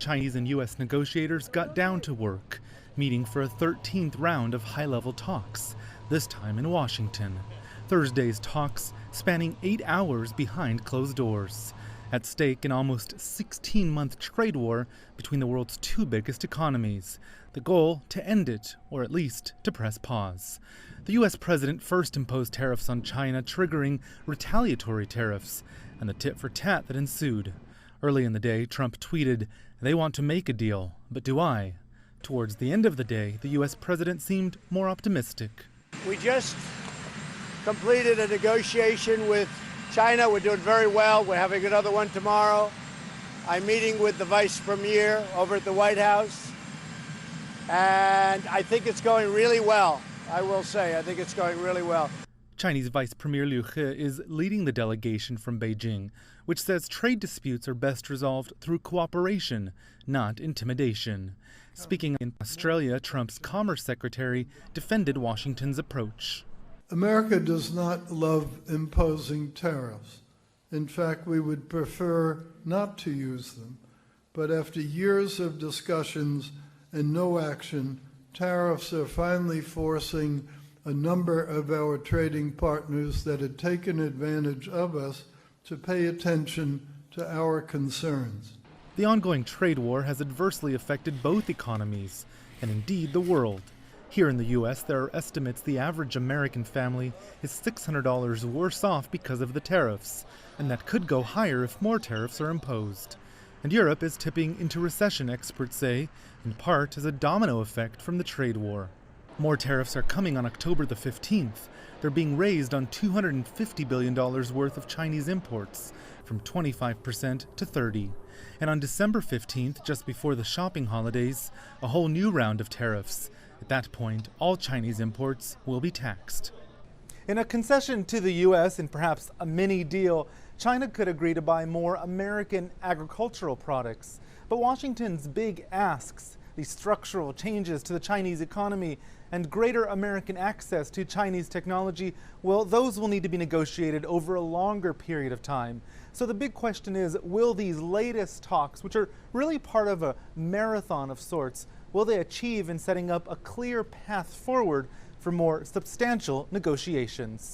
Chinese and U.S. negotiators got down to work, meeting for a 13th round of high-level talks, this time in Washington. Thursday's talks spanning 8 hours behind closed doors. At stake, an almost 16-month trade war between the world's two biggest economies. The goal, to end it, or at least to press pause. The U.S. president first imposed tariffs on China, triggering retaliatory tariffs, and the tit-for-tat that ensued. Early in the day, Trump tweeted, "They want to make a deal, but do I?" Towards the end of the day, the U.S. president seemed more optimistic. We just completed a negotiation with China. We're doing very well. We're having another one tomorrow. I'm meeting with the vice premier over at the White House, and I think it's going really well. I will say, I think it's going really well. Chinese Vice Premier Liu He is leading the delegation from Beijing, which says trade disputes are best resolved through cooperation, not intimidation. Speaking in Australia, Trump's Commerce Secretary defended Washington's approach. America does not love imposing tariffs. In fact, we would prefer not to use them. But after years of discussions and no action, tariffs are finally forcing a number of our trading partners that had taken advantage of us to pay attention to our concerns. The ongoing trade war has adversely affected both economies, and indeed the world. Here in the U.S., there are estimates the average American family is $600 worse off because of the tariffs, and that could go higher if more tariffs are imposed. And Europe is tipping into recession, experts say, in part as a domino effect from the trade war. More tariffs are coming on October the 15th. They're being raised on $250 billion worth of Chinese imports, from 25% to 30%. And on December 15th, just before the shopping holidays, a whole new round of tariffs. At that point, all Chinese imports will be taxed. In a concession to the U.S. and perhaps a mini deal, China could agree to buy more American agricultural products. But Washington's big asks, the structural changes to the Chinese economy and greater American access to Chinese technology, well, those will need to be negotiated over a longer period of time. So the big question is, will these latest talks, which are really part of a marathon of sorts, will they achieve in setting up a clear path forward for more substantial negotiations?